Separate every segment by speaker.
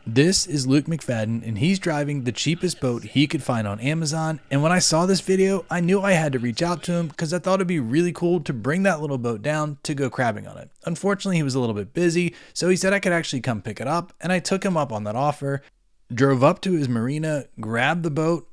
Speaker 1: This is Luke McFadden, and he's driving the cheapest boat he could find on Amazon. And when I saw this video, I knew I had to reach out to him because I thought it'd be really cool to bring that little boat down to go crabbing on it. Unfortunately, he was a little bit busy, so he said I could actually come pick it up, and I took him up on that offer, drove up to his marina, grabbed the boat,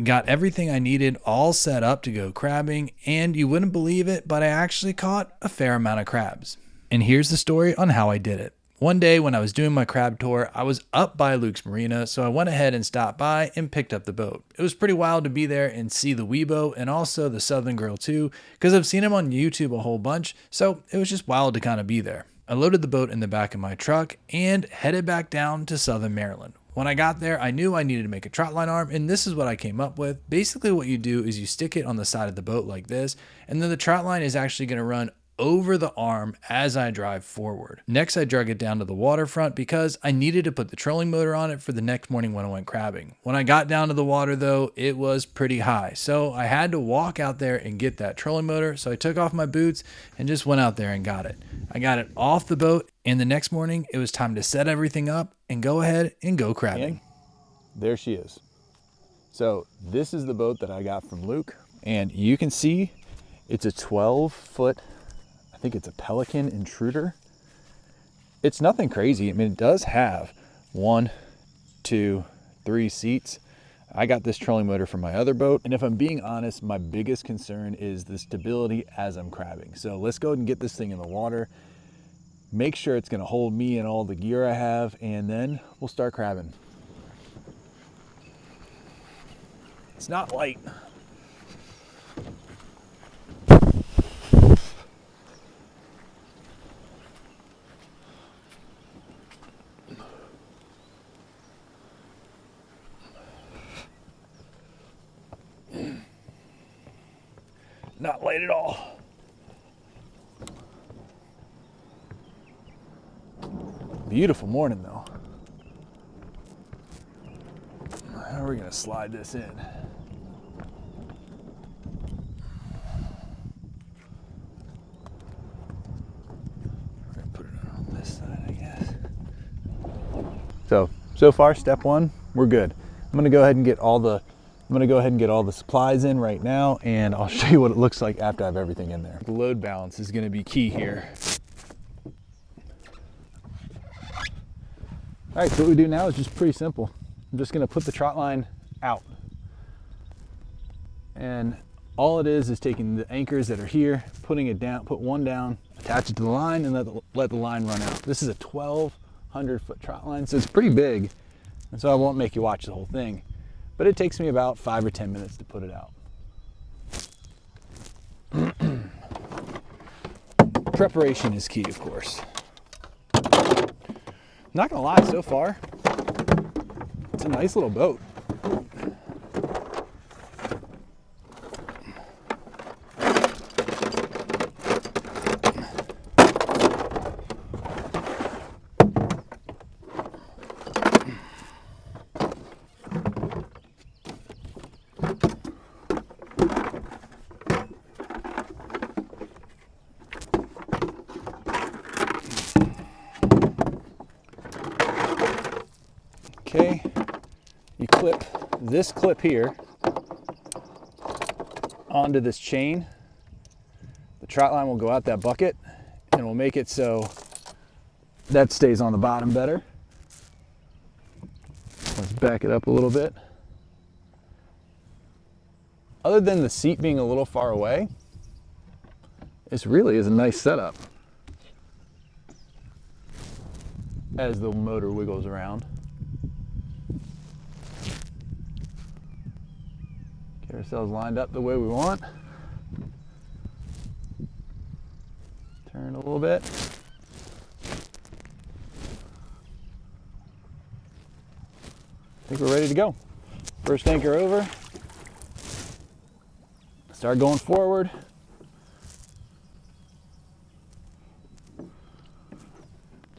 Speaker 1: got everything I needed all set up to go crabbing, and you wouldn't believe it, but I actually caught a fair amount of crabs. And here's the story on how I did it. One day when I was doing my crab tour, I was up by Luke's marina, so I went ahead and stopped by and picked up the boat. It was pretty wild to be there and see the Weebo and also the Southern Girl too, because I've seen him on YouTube a whole bunch, so it was just wild to kind of be there. I loaded the boat in the back of my truck and headed back down to Southern Maryland. When I got there, I knew I needed to make a trot line arm, and this is what I came up with. Basically what you do is you stick it on the side of the boat like this, and then the trot line is actually going to run over the arm as I drive forward. Next, I drug it down to the waterfront because I needed to put the trolling motor on it for the next morning when I went crabbing. When I got down to the water though, it was pretty high, so I had to walk out there and get that trolling motor. So I took off my boots and just went out there and got it. I got it off the boat, and the next morning it was time to set everything up and go ahead and go crabbing.
Speaker 2: And there she is. So this is the boat that I got from Luke, and you can see it's a 12-foot, I think it's a Pelican intruder. It's nothing crazy. I mean, it does have 1, 2, 3 seats. I got this trolling motor from my other boat, and if I'm being honest, my biggest concern is the stability as I'm crabbing. So let's go ahead and get this thing in the water, make sure it's gonna hold me and all the gear I have, and then we'll start crabbing. It's not light. Not light at all. Beautiful morning though. How are we gonna slide this in? We're gonna put it on this side, I guess. So far, step one, we're good. I'm gonna go ahead and get all the supplies in right now, and I'll show you what it looks like after I have everything in there. The load balance is gonna be key here. All right, so what we do now is just pretty simple. I'm just gonna put the trot line out. And all it is taking the anchors that are here, putting it down, put one down, attach it to the line, and let the line run out. This is a 1,200-foot trot line, so it's pretty big, and so I won't make you watch the whole thing. But it takes me about 5 or 10 minutes to put it out. Preparation is key, of course. Not gonna lie, so far, it's a nice little boat. Okay, you clip this clip here onto this chain. The trot line will go out that bucket, and we'll make it so that stays on the bottom better. Let's back it up a little bit. Other than the seat being a little far away, this really is a nice setup as the motor wiggles around. Get ourselves lined up the way we want. Turn a little bit. I think we're ready to go. First anchor over. Start going forward.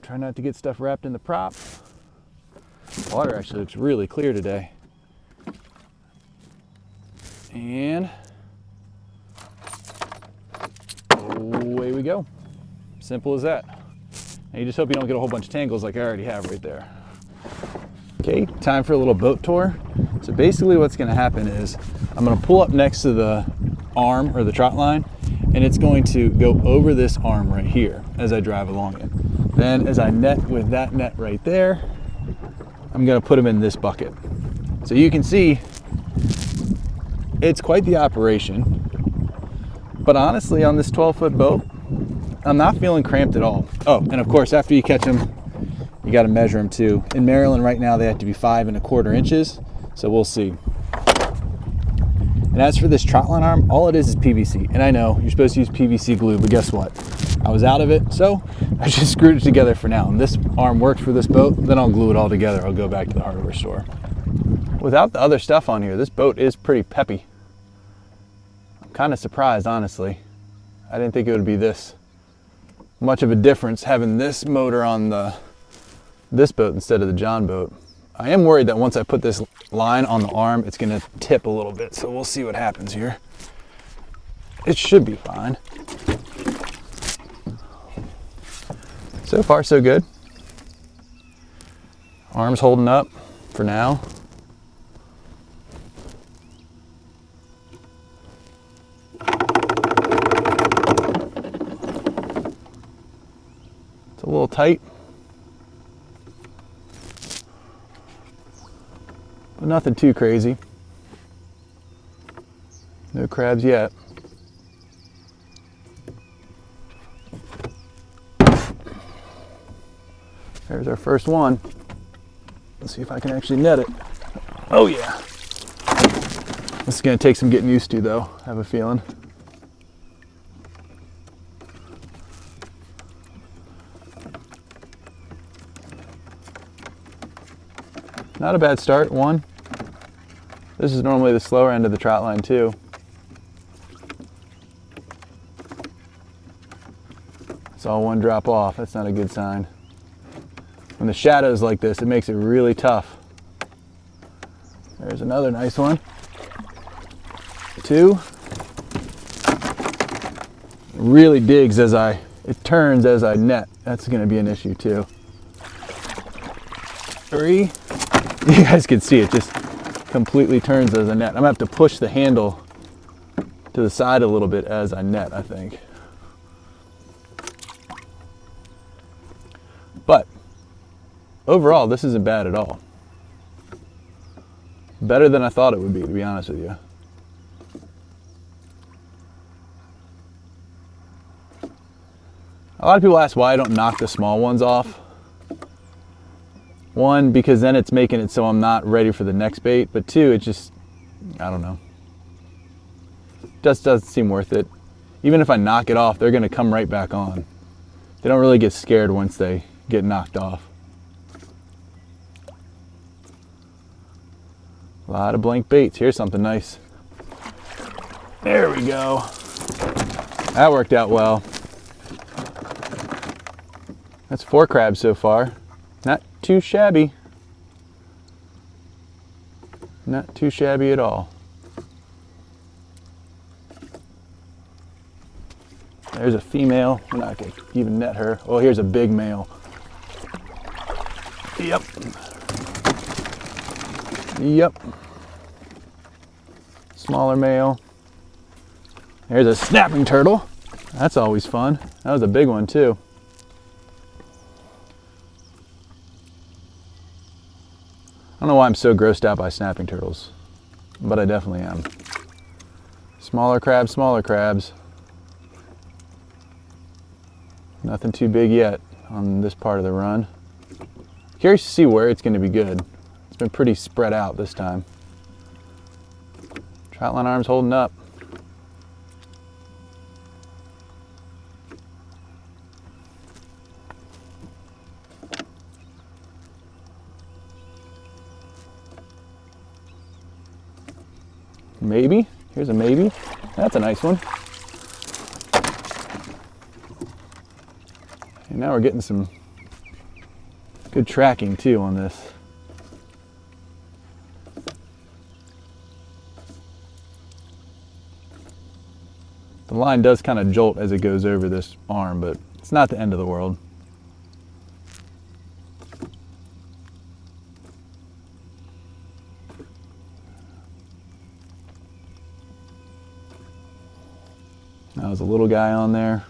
Speaker 2: Try not to get stuff wrapped in the prop. Water actually looks really clear today. And away we go. Simple as that. And you just hope you don't get a whole bunch of tangles like I already have right there. Okay, time for a little boat tour. So basically what's gonna happen is I'm gonna pull up next to the arm or the trot line, and it's going to go over this arm right here as I drive along it. Then as I net with that net right there, I'm gonna put them in this bucket. So you can see it's quite the operation, but honestly on this 12-foot boat, I'm not feeling cramped at all. Oh, and of course after you catch them, you gotta measure them too. In Maryland right now, they have to be 5 1/4 inches, so we'll see. And as for this trot line arm, all it is PVC. And I know you're supposed to use PVC glue, but guess what? I was out of it, so I just screwed it together for now. And this arm works for this boat, then I'll glue it all together. I'll go back to the hardware store. Without the other stuff on here, this boat is pretty peppy. I'm kind of surprised, honestly. I didn't think it would be this much of a difference having this motor on this boat instead of the John boat. I am worried that once I put this line on the arm, it's gonna tip a little bit, so we'll see what happens here. It should be fine. So far, so good. Arm's holding up for now. It's a little tight. But nothing too crazy. No crabs yet. There's our first one. Let's see if I can actually net it. Oh yeah. This is gonna take some getting used to though, I have a feeling. Not a bad start, one. This is normally the slower end of the trot line too. Saw one drop off, that's not a good sign. When the shadow's like this, it makes it really tough. There's another nice one. Two. It really digs it turns as I net. That's gonna be an issue too. Three. You guys can see it just completely turns as I net. I'm gonna have to push the handle to the side a little bit as I net, I think. But overall, this isn't bad at all. Better than I thought it would be, to be honest with you. A lot of people ask why I don't knock the small ones off. One, because then it's making it so I'm not ready for the next bait, but two, it just, I don't know. Just doesn't seem worth it. Even if I knock it off, they're gonna come right back on. They don't really get scared once they get knocked off. A lot of blank baits. Here's something nice. There we go. That worked out well. That's 4 crabs so far. Not too shabby. Not too shabby at all. There's a female. We're not gonna even net her. Oh, here's a big male. Yep. Yep. Smaller male. There's a snapping turtle. That's always fun. That was a big one too. I don't know why I'm so grossed out by snapping turtles, but I definitely am. Smaller crabs, smaller crabs. Nothing too big yet on this part of the run. Curious to see where it's going to be good. It's been pretty spread out this time. Troutline arm's holding up. Maybe. Here's a maybe. That's a nice one. And now we're getting some good tracking too on this. The line does kind of jolt as it goes over this arm, but it's not the end of the world. That was a little guy on there.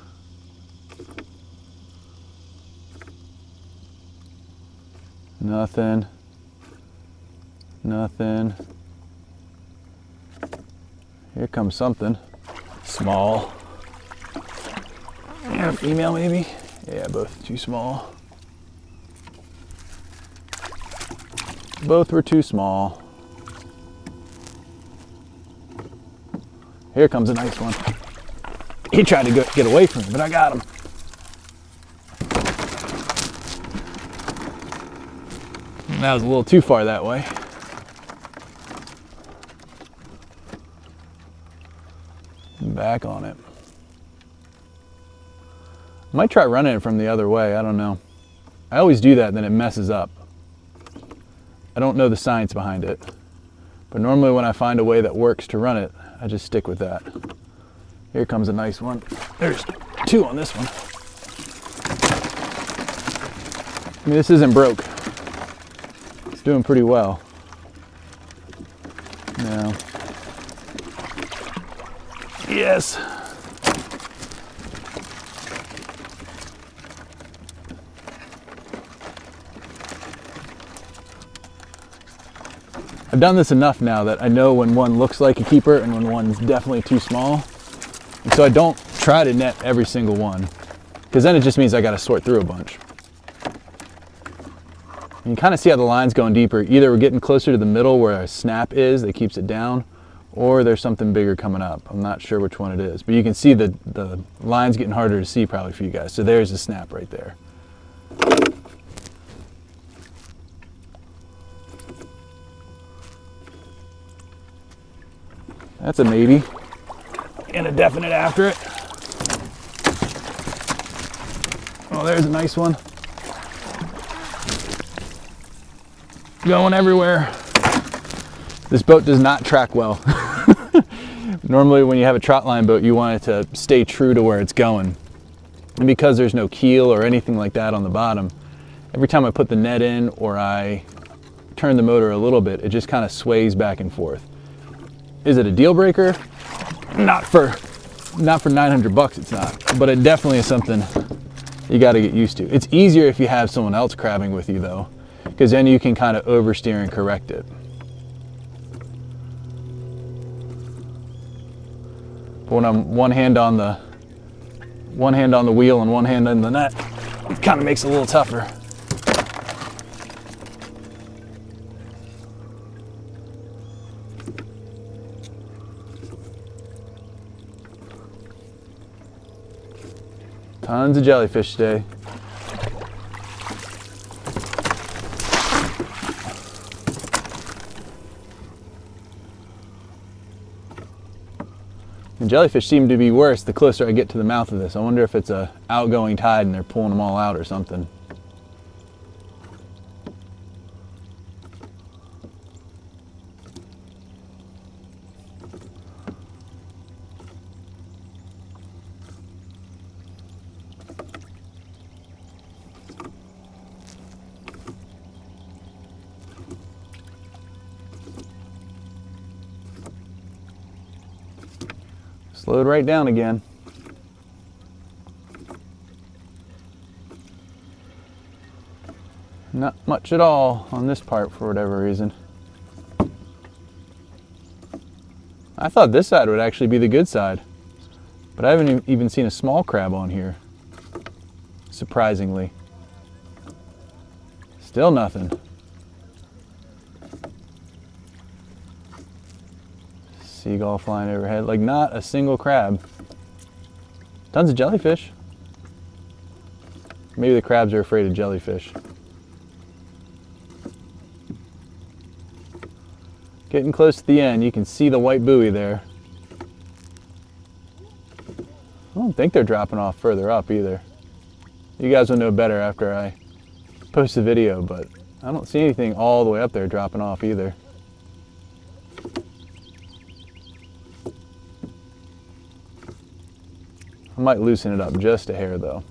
Speaker 2: Nothing. Nothing. Here comes something. Small. And a female maybe? Yeah, both too small. Both were too small. Here comes a nice one. He tried to get away from me, but I got him. That was a little too far that way. Back on it. Might try running it from the other way, I don't know. I always do that, then it messes up. I don't know the science behind it. But normally when I find a way that works to run it, I just stick with that. Here comes a nice one. There's two on this one. I mean, this isn't broke. It's doing pretty well. No. Yes. I've done this enough now that I know when one looks like a keeper and when one's definitely too small. And so I don't try to net every single one, because then it just means I got to sort through a bunch. You can kind of see how the line's going deeper. Either we're getting closer to the middle where a snap is that keeps it down, or there's something bigger coming up. I'm not sure which one it is, but you can see the line's getting harder to see probably for you guys. So there's a snap right there. That's a maybe, and a definite after it. Oh, there's a nice one. Going everywhere. This boat does not track well. Normally when you have a trot line boat, you want it to stay true to where it's going. And because there's no keel or anything like that on the bottom, every time I put the net in or I turn the motor a little bit, it just kind of sways back and forth. Is it a deal breaker? Not for 900 bucks, it's not. But it definitely is something you got to get used to. It's easier if you have someone else crabbing with you though, because then you can kind of oversteer and correct it. But when I'm one hand on the wheel and one hand on the net, it kind of makes it a little tougher. Tons of jellyfish today. And jellyfish seem to be worse the closer I get to the mouth of this. I wonder if it's a outgoing tide and they're pulling them all out or something. Slowed right down again. Not much at all on this part for whatever reason. I thought this side would actually be the good side, but I haven't even seen a small crab on here, surprisingly. Still nothing. Seagull flying overhead, like not a single crab. Tons of jellyfish. Maybe the crabs are afraid of jellyfish. Getting close to the end, you can see the white buoy there. I don't think they're dropping off further up either. You guys will know better after I post the video, but I don't see anything all the way up there dropping off either. I might loosen it up just a hair though,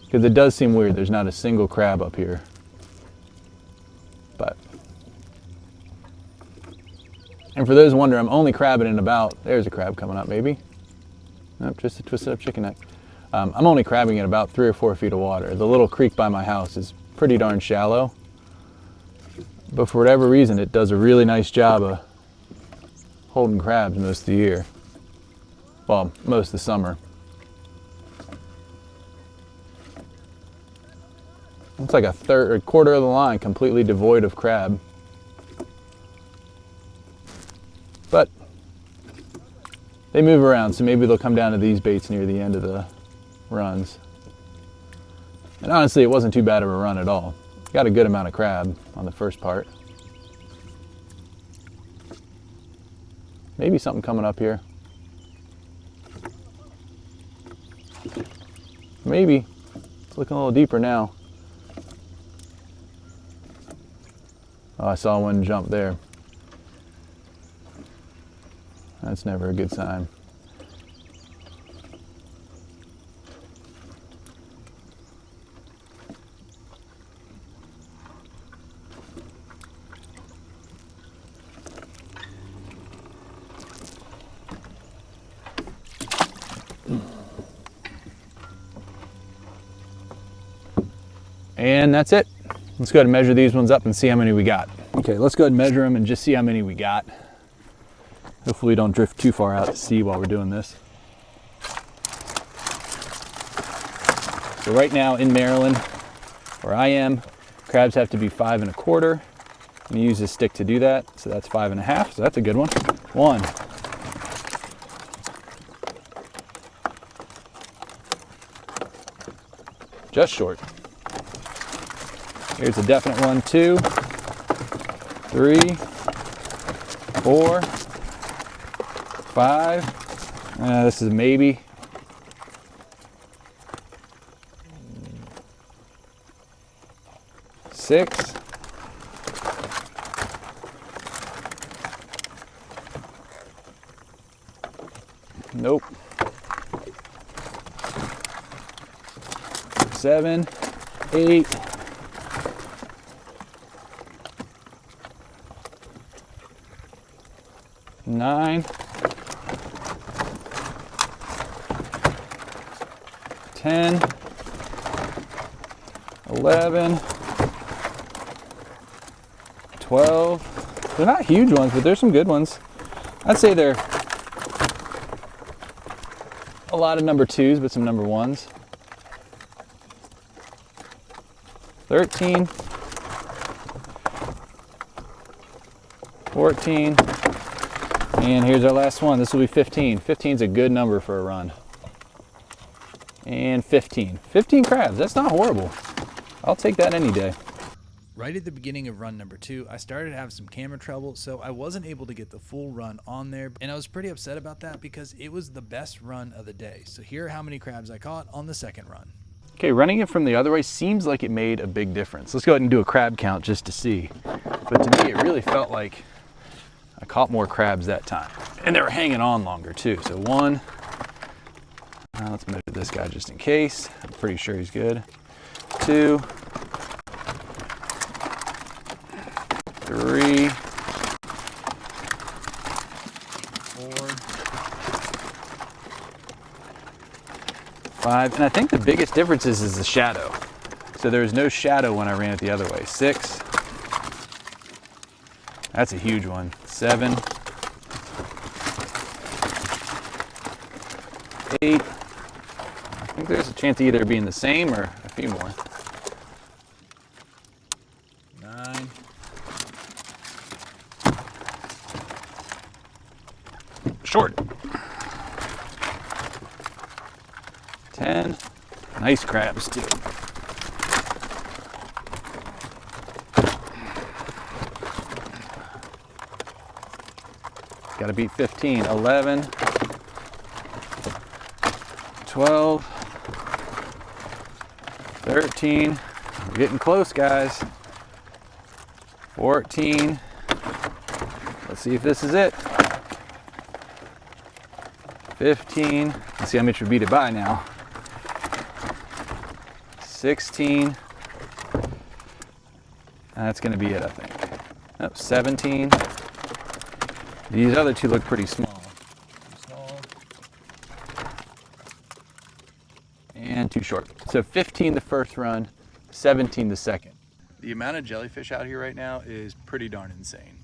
Speaker 2: because it does seem weird. There's not a single crab up here. But, and for those who wonder, I'm only crabbing in about, there's a crab coming up maybe, Nope, just a twisted up chicken neck. I'm only crabbing in about 3 or 4 feet of water. The little creek by my house is pretty darn shallow, but for whatever reason, it does a really nice job of holding crabs most of the year. Well, most of the summer. Looks like a third or quarter of the line completely devoid of crab. But they move around, so maybe they'll come down to these baits near the end of the runs. And honestly, it wasn't too bad of a run at all. Got a good amount of crab on the first part. Maybe something coming up here. Maybe. It's looking a little deeper now. Oh, I saw one jump there. That's never a good sign. And that's it. Let's go ahead and measure these ones up and see how many we got. Okay, let's go ahead and measure them and just see how many we got. Hopefully we don't drift too far out to sea while we're doing this. So right now in Maryland, where I am, crabs have to be 5 1/4. And you use this stick to do that. So that's 5 1/2, so that's a good one. One. Just short. Here's a definite one, 2, 3, 4, 5. This is a maybe. 6. Nope. 7, 8. 9, 10, 11, 12. They're not huge ones, but there's some good ones. I'd say they're a lot of number 2s, but some number 1s. 13, 14, and here's our last one. This will be 15. 15 is a good number for a run. And 15. 15 crabs, that's not horrible. I'll take that any day.
Speaker 1: Right at the beginning of run number 2, I started to have some camera trouble, so I wasn't able to get the full run on there, and I was pretty upset about that because it was the best run of the day. So here are how many crabs I caught on the second run.
Speaker 2: Okay, running it from the other way seems like it made a big difference. Let's go ahead and do a crab count just to see. But to me, it really felt like I caught more crabs that time. And they were hanging on longer too. So 1, let's measure this guy just in case. I'm pretty sure he's good. 2, 3, 4, 5, and I think the biggest difference is the shadow. So there was no shadow when I ran it the other way. 6, that's a huge one. 7, 8, I think there's a chance of either being the same or a few more. 9, short. 10, nice crabs too. Got to beat 15, 11, 12, 13, we're getting close guys, 14, let's see if this is it, 15, let's see how much we beat it by now, 16, that's going to be it I think, oh, 17, these other two look pretty small. short. So 15 the first run, 17 the second. The amount of jellyfish out here right now is pretty darn insane.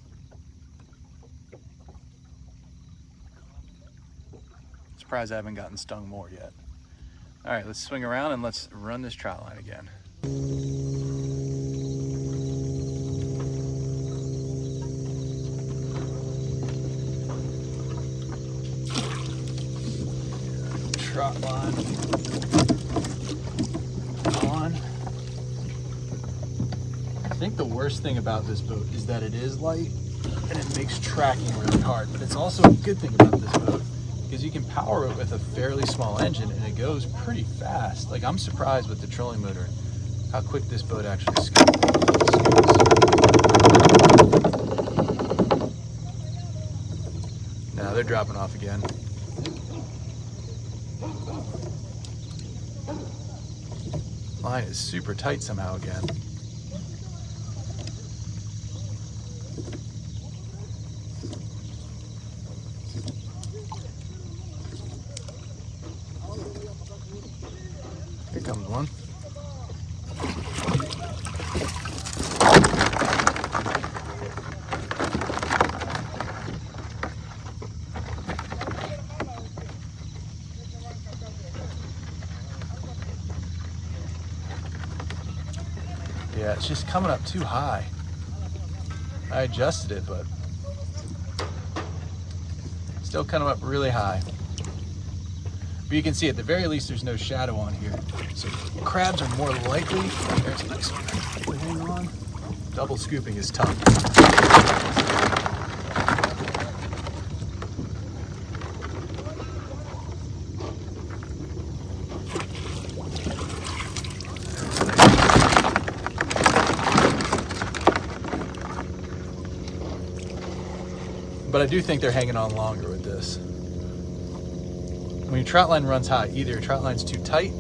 Speaker 2: Surprised I haven't gotten stung more yet. All right, let's swing around and let's run this trot line again. Trot line on. I think the worst thing about this boat is that it is light and it makes tracking really hard, but it's also a good thing about this boat because you can power it with a fairly small engine and it goes pretty fast. Like, I'm surprised with the trolling motor how quick this boat actually scoots. Now they're dropping off again. Line is super tight somehow again. Here comes one. Yeah, it's just coming up too high. I adjusted it, but still coming up really high. But you can see at the very least there's no shadow on here. So crabs are more likely. There's a nice one. Hang on. Double scooping is tough. But I do think they're hanging on longer with this. When your trot line runs high, either your trot line's too tight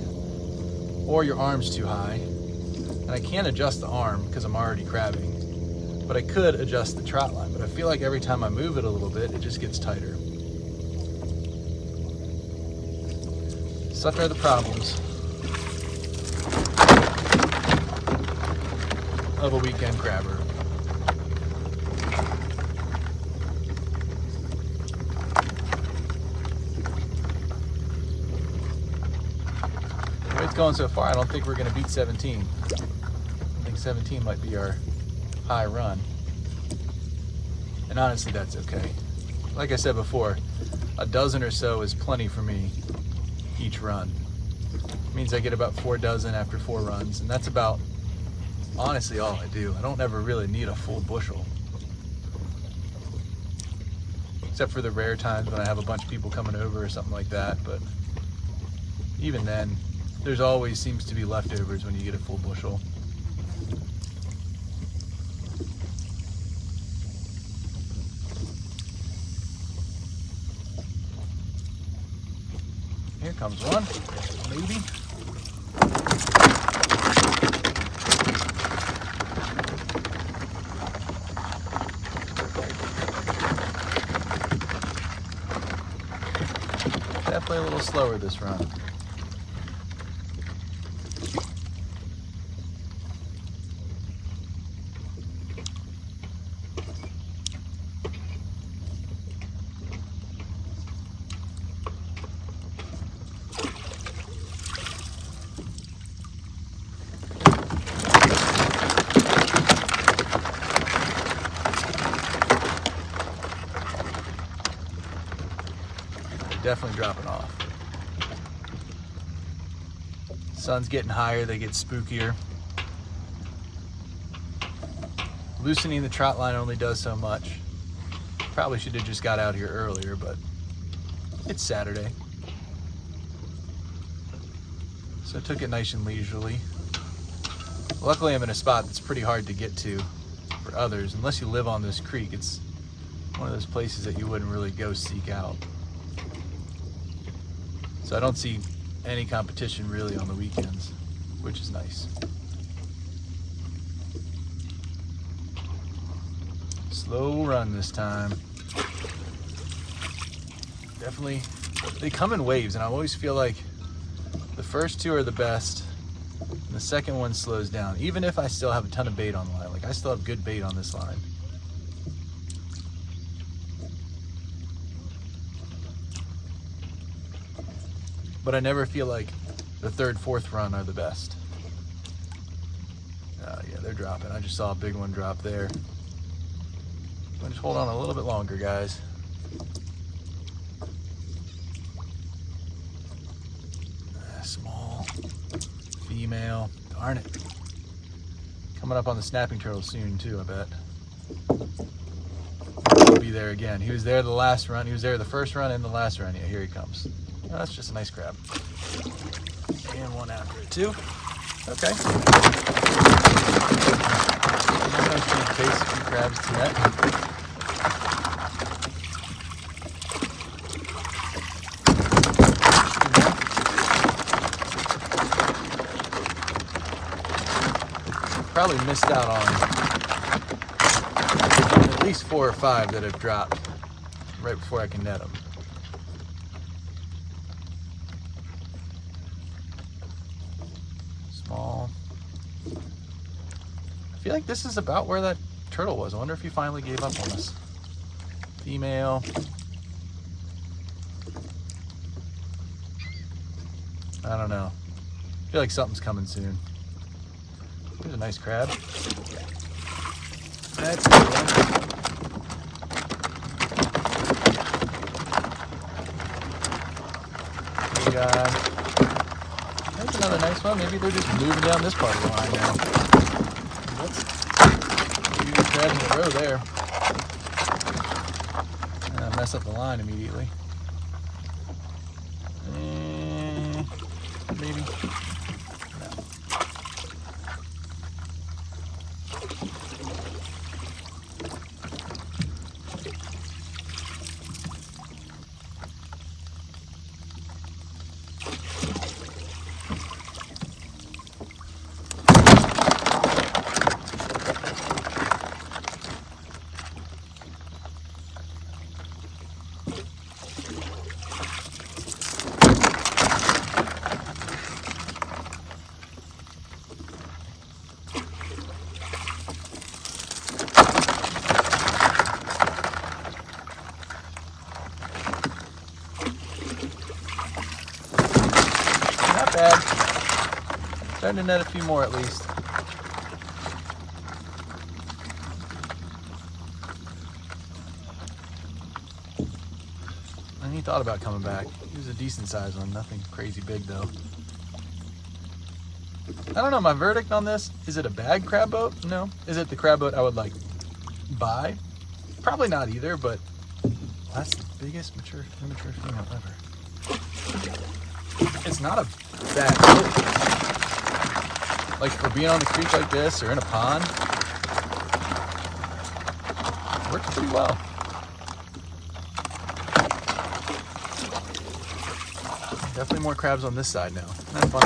Speaker 2: or your arm's too high. And I can't adjust the arm because I'm already crabbing. But I could adjust the trot line. But I feel like every time I move it a little bit, it just gets tighter. Such are the problems of a weekend crabber. It's going so far, I don't think we're going to beat 17. I think 17 might be our high run. And honestly, that's okay. Like I said before, a dozen or so is plenty for me each run. It means I get about 4 dozen after 4 runs, and that's about, honestly, all I do. I don't ever really need a full bushel. Except for the rare times when I have a bunch of people coming over or something like that, but even then, there's always seems to be leftovers when you get a full bushel. Here comes one, maybe. Definitely a little slower this run. Definitely dropping off. Sun's getting higher, they get spookier. Loosening the trot line only does so much. Probably should have just got out here earlier, but it's Saturday. So I took it nice and leisurely. Luckily I'm in a spot that's pretty hard to get to for others. Unless you live on this creek, it's one of those places that you wouldn't really go seek out. So I don't see any competition really on the weekends, which is nice. Slow run this time. Definitely, they come in waves, and I always feel like
Speaker 1: The first two are the best, and the second one slows down, even if I still have a ton of bait on the line. Like, I still have good bait on this line. But I never feel like the third, fourth run are the best. Oh yeah, they're dropping. I just saw a big one drop there. I'm just hold on a little bit longer, guys. Small female. Darn it. Coming up on the snapping turtle soon too, I bet. He'll be there again. He was there the last run. He was there the first run and the last run. Yeah, here he comes. Oh, that's just a nice crab. And one after it too. Okay. I'm going to chase a few crabs tonight. Probably missed out on at least 4 or 5 that have dropped right before I can net them. Small. I feel like this is about where that turtle was. I wonder if he finally gave up on us. Female. I don't know. I feel like something's coming soon. Here's a nice crab. That's a good one. There's another nice one. Maybe they're just moving down this part of the line now. Whoops. 2 crabs in a row there. And I mess up the line immediately. Maybe. Bad. Starting to net a few more at least. And he thought about coming back. He was a decent sized one, nothing crazy big though. I don't know, my verdict on this, is it a bad crab boat? No. Is it the crab boat I would like buy? Probably not either, but that's the biggest immature female ever. It's not a bad boat. Like for being on the creek like this or in a pond, works pretty well. Definitely more crabs on this side now. Isn't that fun?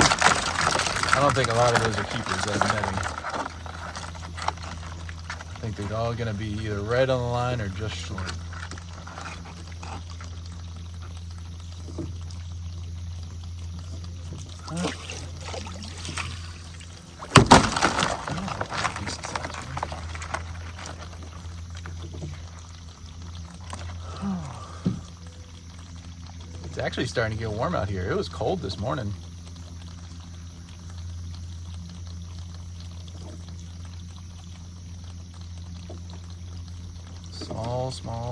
Speaker 1: I don't think a lot of those are keepers that I'm netting. I think they're all gonna be either right on the line or just short. It's actually starting to get warm out here. It was cold this morning.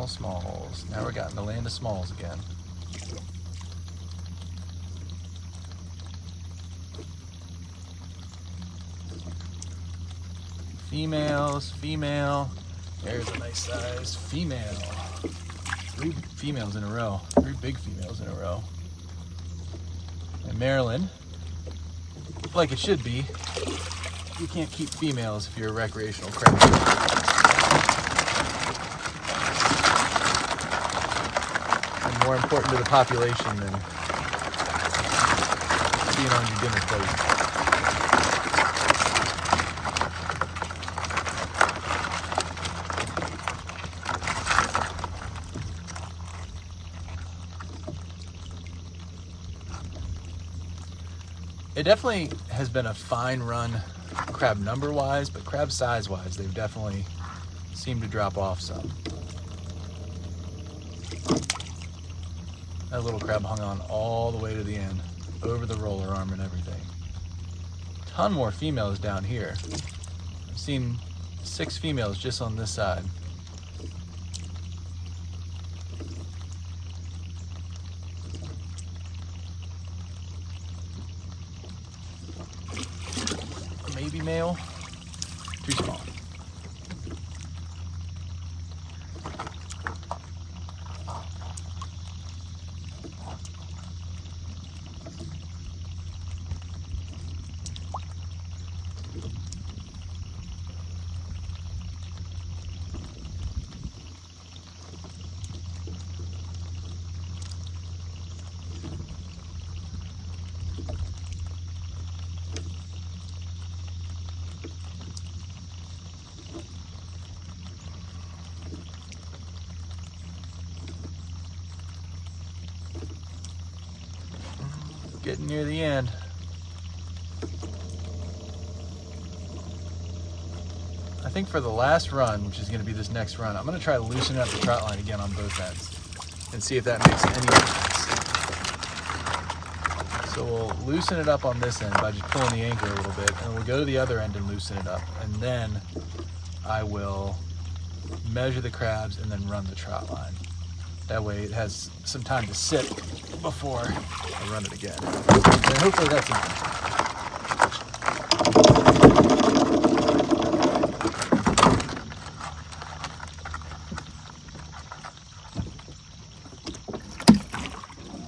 Speaker 1: Smalls. Now we're getting the land of smalls again. Female. There's a nice size female. 3 females in a row. 3 big females in a row. And Maryland, like it should be, you can't keep females if you're a recreational crab. And more important to the population than being on your dinner plate. It definitely has been a fine run crab number wise, but crab size wise, they've definitely seemed to drop off some. That little crab hung on all the way to the end, over the roller arm and everything. Ton more females down here. I've seen 6 females just on this side. Maybe male, too small. Getting near the end. I think for the last run, which is going to be this next run, I'm going to try to loosen up the trot line again on both ends and see if that makes any difference. So we'll loosen it up on this end by just pulling the anchor a little bit, and we'll go to the other end and loosen it up, and then I will measure the crabs and then run the trot line. That way it has some time to sit before I run it again. And hopefully that's enough.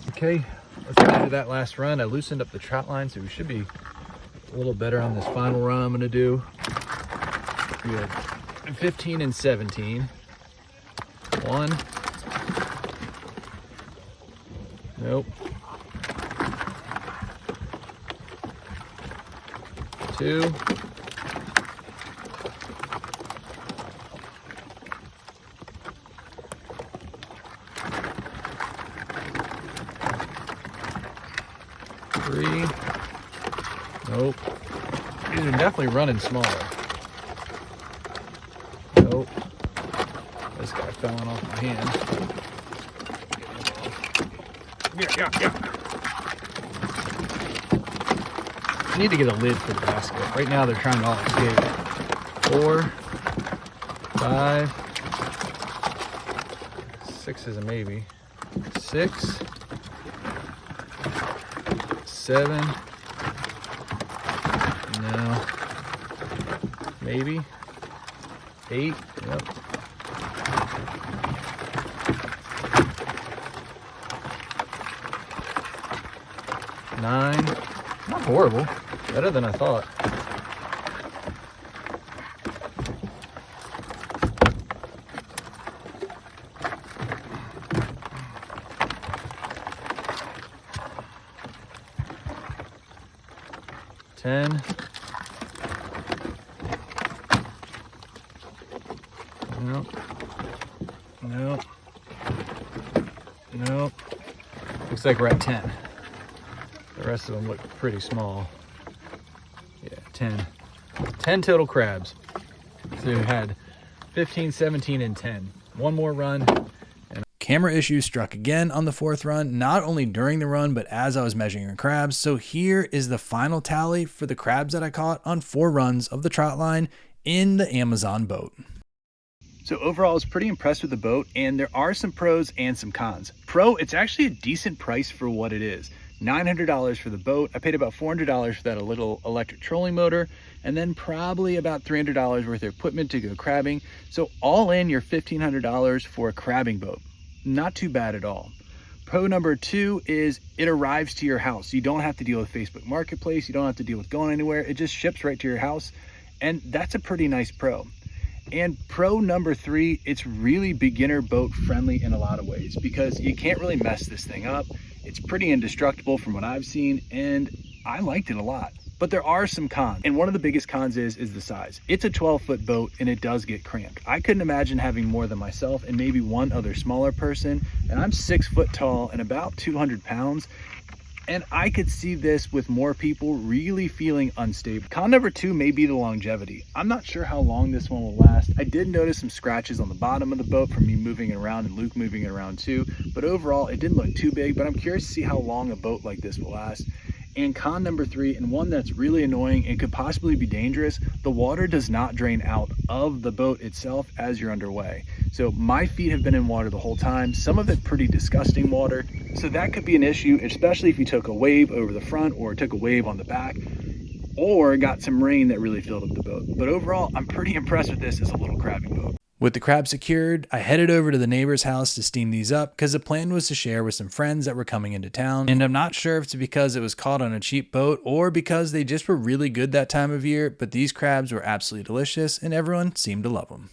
Speaker 1: Okay, let's measure that last run. I loosened up the trot line, so we should be a little better on this final run I'm gonna do. We had 15 and 17. 1. Nope. 2. 3. Nope. These are definitely running smaller. Nope. This guy fell off my hand. Yeah. I need to get a lid for the basket. Right now they're trying to all escape. 4, 5, 6 is a maybe. 6, 7, no, maybe. 8, yep. 9, not horrible, better than I thought. 10, nope. Looks like we're at 10. The rest of them look pretty small. Yeah, 10. 10 total crabs. So we had 15, 17, and 10. One more run. And camera issues struck again on the 4th run, not only during the run, but as I was measuring the crabs. So here is the final tally for the crabs that I caught on 4 runs of the trot line in the Amazon boat. So overall, I was pretty impressed with the boat, and there are some pros and some cons. Pro, it's actually a decent price for what it is. $900 for the boat. I paid about $400 for that little electric trolling motor, and then probably about $300 worth of equipment to go crabbing. So all in, you're $1,500 for a crabbing boat. Not too bad at all. Pro number 2 is it arrives to your house. You don't have to deal with Facebook Marketplace. You don't have to deal with going anywhere. It just ships right to your house, and that's a pretty nice pro. And pro number 3, it's really beginner boat friendly in a lot of ways because you can't really mess this thing up. It's pretty indestructible from what I've seen, and I liked it a lot. But there are some cons, and one of the biggest cons is the size. It's a 12-foot boat, and it does get cramped. I couldn't imagine having more than myself and maybe one other smaller person, and I'm 6 foot tall and about 200 pounds. And I could see this with more people really feeling unstable. Con number 2 may be the longevity. I'm not sure how long this one will last. I did notice some scratches on the bottom of the boat from me moving it around and Luke moving it around too, but overall it didn't look too big, but I'm curious to see how long a boat like this will last. And con number 3, and one that's really annoying and could possibly be dangerous, the water does not drain out of the boat itself as you're underway. So my feet have been in water the whole time, some of it pretty disgusting water. So that could be an issue, especially if you took a wave over the front or took a wave on the back, or got some rain that really filled up the boat. But overall, I'm pretty impressed with this as a little crabbing boat. With the crab secured, I headed over to the neighbor's house to steam these up because the plan was to share with some friends that were coming into town. And I'm not sure if it's because it was caught on a cheap boat or because they just were really good that time of year, but these crabs were absolutely delicious and everyone seemed to love them.